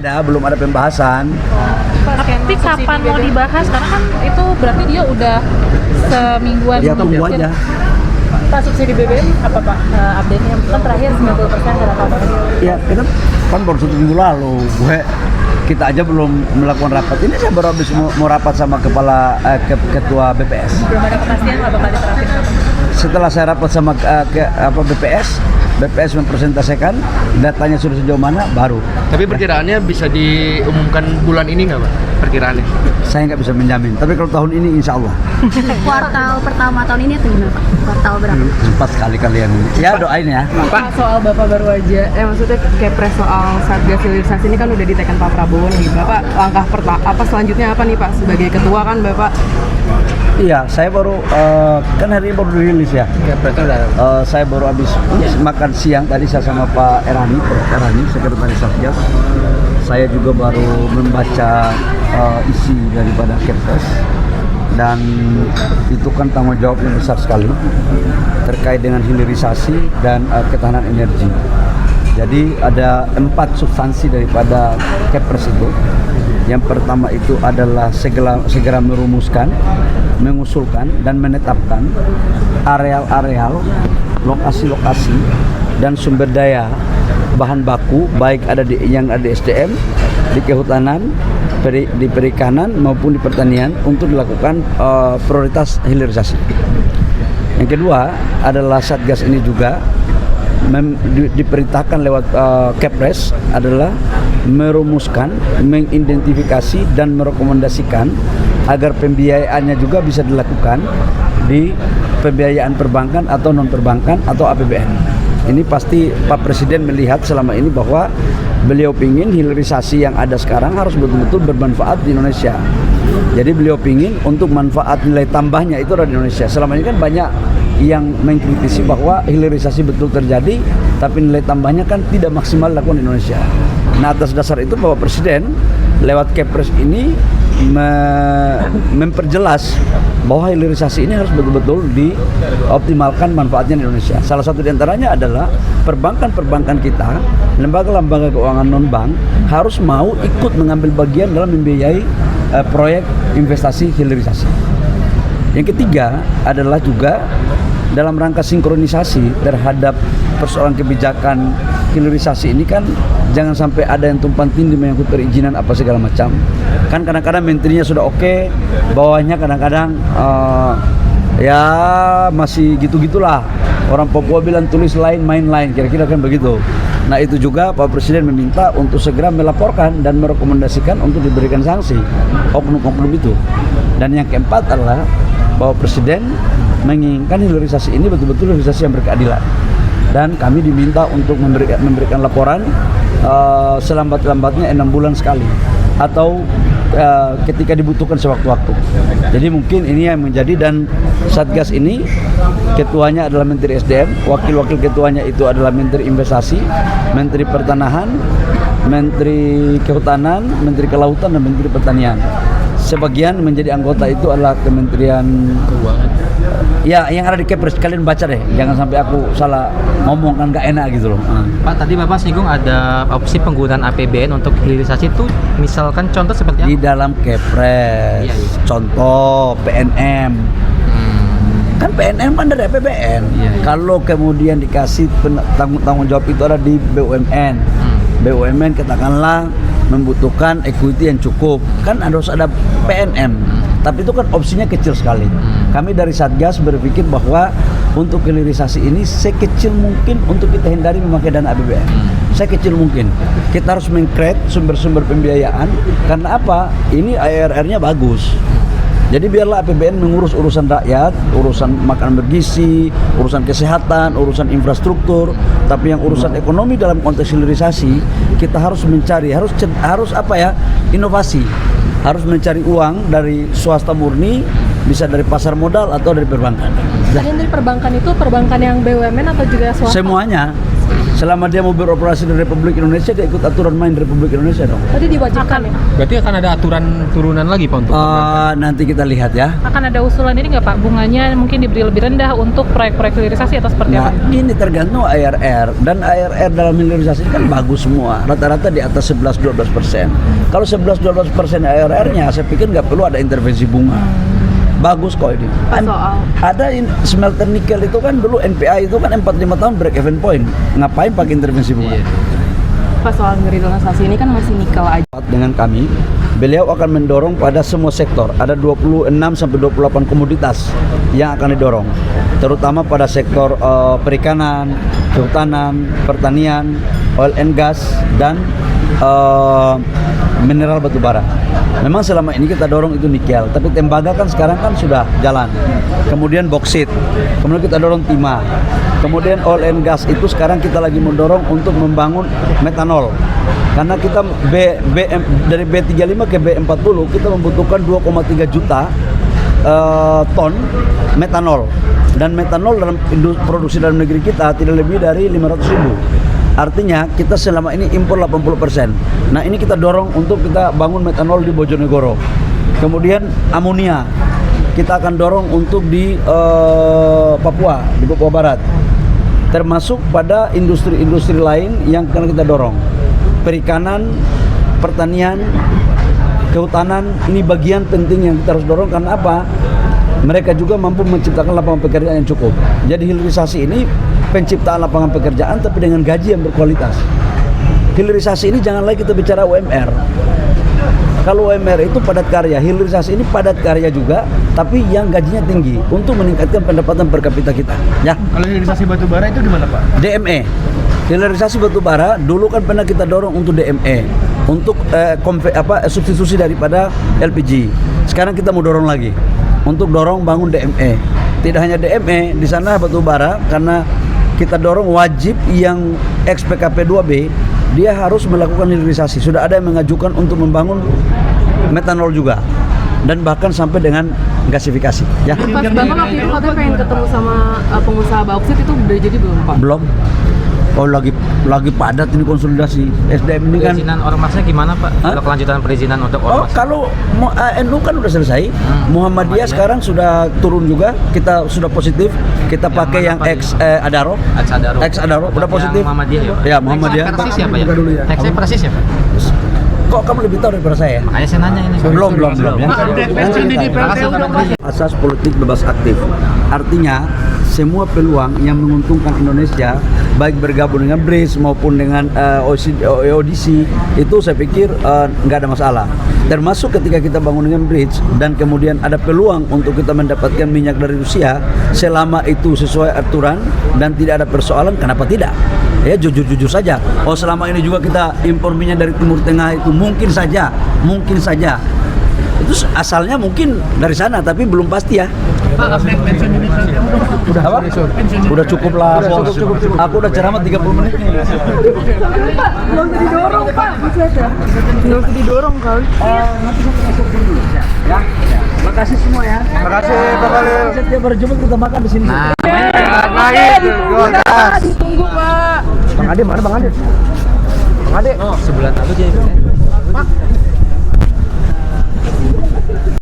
belum ada pembahasan. Tapi kapan mau dibahas? Karena kan itu berarti dia udah semingguan. Ya tunggu aja. Pak, subsidi BBM apa Pak update-nya? Kan terakhir 90% kata Pak. Ya kita kan baru 1 minggu lalu. Kita aja belum melakukan rapat. Ini saya baru habis mau rapat sama ketua BPS. Belum ada kepastian apa bakal diterapin? Setelah saya rapat sama BPS mempresentasikan datanya sudah sejauh mana, baru. Tapi perkiraannya bisa diumumkan bulan ini nggak Pak? Perkiraannya? Saya nggak bisa menjamin. Tapi kalau tahun ini insya Allah. Kuartal pertama tahun ini atau gimana Pak? Kuartal berapa? Cepat sekali kalian. Ya doain ya. Pak, soal Bapak baru aja, maksudnya Kepres soal Satgas hilirisasi ini kan udah ditekan Pak Prabowo nih. Bapak langkah selanjutnya apa nih Pak? Sebagai ketua kan Bapak? Iya, saya baru kan hari ini baru dirilis ya. Saya baru habis makan siang tadi saya sama Pak Erani, Sekretaris Satgas. Saya juga baru membaca isi daripada Kepres dan itu kan tanggung jawabnya besar sekali terkait dengan hilirisasi dan ketahanan energi. Jadi ada 4 substansi daripada Kepres itu. Yang pertama itu adalah segera merumuskan, mengusulkan dan menetapkan areal-areal, lokasi-lokasi dan sumber daya bahan baku baik yang ada di SDM, di kehutanan, di perikanan maupun di pertanian untuk dilakukan prioritas hilirisasi. Yang kedua adalah Satgas ini juga diperintahkan lewat Kepres adalah merumuskan, mengidentifikasi dan merekomendasikan agar pembiayaannya juga bisa dilakukan di pembiayaan perbankan atau non perbankan atau APBN. Ini pasti Pak Presiden melihat selama ini bahwa beliau ingin hilirisasi yang ada sekarang harus betul-betul bermanfaat di Indonesia. Jadi beliau ingin untuk manfaat nilai tambahnya itu ada di Indonesia. Selama ini kan banyak yang mengkritisi bahwa hilirisasi betul terjadi, tapi nilai tambahnya kan tidak maksimal dilakukan di Indonesia. Nah, atas dasar itu Bapak Presiden lewat Kepres ini memperjelas bahwa hilirisasi ini harus betul-betul dioptimalkan manfaatnya di Indonesia. Salah satu diantaranya adalah perbankan-perbankan kita, lembaga-lembaga keuangan non-bank harus mau ikut mengambil bagian dalam membiayai proyek investasi hilirisasi. Yang ketiga adalah juga dalam rangka sinkronisasi terhadap persoalan kebijakan hilirisasi ini kan jangan sampai ada yang tumpang tindih menyangkut perizinan apa segala macam. Kan kadang-kadang menterinya sudah oke, bawahnya kadang-kadang ya masih gitu-gitulah. Orang Papua bilang tulis lain main lain, kira-kira kan begitu. Nah itu juga Pak Presiden meminta untuk segera melaporkan dan merekomendasikan untuk diberikan sanksi oknum-oknum itu. Dan yang keempat adalah Bapak Presiden menginginkan hilirisasi ini betul-betul hilirisasi yang berkeadilan. Dan kami diminta untuk memberikan laporan selambat-lambatnya 6 bulan sekali atau ketika dibutuhkan sewaktu-waktu. Jadi mungkin ini yang menjadi, dan Satgas ini ketuanya adalah Menteri SDM, wakil-wakil ketuanya itu adalah Menteri Investasi, Menteri Pertanahan, Menteri Kehutanan, Menteri Kelautan dan Menteri Pertanian. Sebagian menjadi anggota itu adalah Kementerian Keuangan. Ya, yang ada di Kepres, kalian baca deh, jangan sampai aku salah ngomong kan gak enak gitu loh. Pak, tadi Bapak singgung ada opsi penggunaan APBN untuk hilirisasi itu, misalkan contoh seperti apa? Di dalam Kepres, iya. Contoh PNM. Kan PNM kan dari APBN. Iya. Kalau kemudian dikasih tanggung jawab itu ada di BUMN. BUMN katakanlah membutuhkan equity yang cukup, kan harus ada PNM. Tapi itu kan opsinya kecil sekali. Kami dari Satgas berpikir bahwa untuk hilirisasi ini sekecil mungkin untuk kita hindari memakai dana APBN. Sekecil mungkin. Kita harus meng-create sumber-sumber pembiayaan. Karena apa? Ini IRR-nya bagus. Jadi biarlah APBN mengurus urusan rakyat, urusan makanan bergizi, urusan kesehatan, urusan infrastruktur. Tapi yang urusan ekonomi dalam konteks hilirisasi, kita harus mencari, harus apa ya? Inovasi. Harus mencari uang dari swasta murni, bisa dari pasar modal atau dari perbankan. Jadi dari perbankan itu perbankan yang BUMN atau juga swasta? Semuanya. Selama dia mau beroperasi di Republik Indonesia, dia ikut aturan main Republik Indonesia dong. Tadi diwajibkan ya? Berarti akan ada aturan turunan lagi Pak untuk Nanti kita lihat ya. Akan ada usulan ini nggak Pak? Bunganya mungkin diberi lebih rendah untuk proyek-proyek hilirisasi atau seperti Nah, apa? ini tergantung ARR, dan ARR dalam hilirisasi kan bagus semua, rata-rata di atas 11-12%. Kalau 11-12% ARR-nya, saya pikir nggak perlu ada intervensi bunga. Bagus kok ini. Ada smelter nikel itu kan dulu NPA itu kan 4-5 tahun break even point. Ngapain pakai intervensi bunga? Pas soal hilirisasi ini kan masih nikel aja. Dengan kami, beliau akan mendorong pada semua sektor. Ada 26-28 komoditas yang akan didorong, terutama pada sektor perikanan, kehutanan, pertanian, oil and gas, dan mineral batu bara. Memang selama ini kita dorong itu nikel, tapi tembaga kan sekarang kan sudah jalan. Kemudian boksit, kemudian kita dorong timah. Kemudian oil and gas itu sekarang kita lagi mendorong untuk membangun metanol. Karena kita dari B35 ke B40 kita membutuhkan 2,3 juta ton metanol. Dan metanol dalam produksi dalam negeri kita tidak lebih dari 500.000. Artinya kita selama ini impor 80%. Nah ini kita dorong untuk kita bangun metanol di Bojonegoro. Kemudian amonia kita akan dorong untuk di Papua, di Papua Barat. Termasuk pada industri-industri lain yang akan kita dorong. Perikanan, pertanian, kehutanan, ini bagian penting yang kita harus dorong. Karena apa? Mereka juga mampu menciptakan lapangan pekerjaan yang cukup. Jadi hilirisasi ini penciptaan lapangan pekerjaan tapi dengan gaji yang berkualitas. Hilirisasi ini jangan lagi kita bicara UMR. Kalau UMR itu padat karya, hilirisasi ini padat karya juga, tapi yang gajinya tinggi untuk meningkatkan pendapatan per kapita kita. Ya. Kalau hilirisasi batu bara itu di mana Pak? DME. Hilirisasi batu bara dulu kan pernah kita dorong untuk DME, untuk substitusi daripada LPG. Sekarang kita mau dorong lagi untuk dorong bangun DME. Tidak hanya DME, di sana batu bara karena kita dorong wajib yang ex-PKP 2B, dia harus melakukan hilirisasi. Sudah ada yang mengajukan untuk membangun metanol juga, dan bahkan sampai dengan gasifikasi. Ya. Pas Bapak waktu itu katanya pengen ketemu sama pengusaha bauksit, itu udah jadi belum Pak? Belum. Oh lagi padat ini konsolidasi SDM ini kan. perizinan ormasnya gimana Pak? Untuk kelanjutan perizinan untuk Oh ormas? kalau NU kan udah selesai. Muhammadiyah sekarang sudah turun juga. Kita sudah positif. Kita Yang pakai mana, yang Pak? Adaro. Adaro Udah positif. Yang Muhammadiyah ya Pak? Ya Muhammadiyah. Persis ya Pak ya? Buka dulu ya. Teksnya persis ya Pak? Kok kamu lebih tahu daripada saya? Makanya saya nanya ini. Belum ya. Makasih Pak. Asas politik bebas aktif. Artinya semua peluang yang menguntungkan Indonesia, baik bergabung dengan BRICS maupun dengan ODC, itu saya pikir nggak ada masalah. Termasuk ketika kita bangun dengan BRICS dan kemudian ada peluang untuk kita mendapatkan minyak dari Rusia, selama itu sesuai aturan dan tidak ada persoalan, kenapa tidak? Ya jujur-jujur saja. Oh selama ini juga kita impor minyak dari Timur Tengah, itu mungkin saja. Itu asalnya mungkin dari sana, tapi belum pasti ya. Udah apa? Udah cukup lah bos. Aku udah ceramah 30 menit nih. Pak, belum usah didorong Pak. Belum usah didorong kali. Nanti kita masuk dulu ya. Makasih semua ya. Makasih Pak Khalil. Setiap hari Jumat kita makan di sini. Ditunggu Pak. Bang Ade mana Bang Ade? Bang Ade. Sebulan lalu jadi. Pak,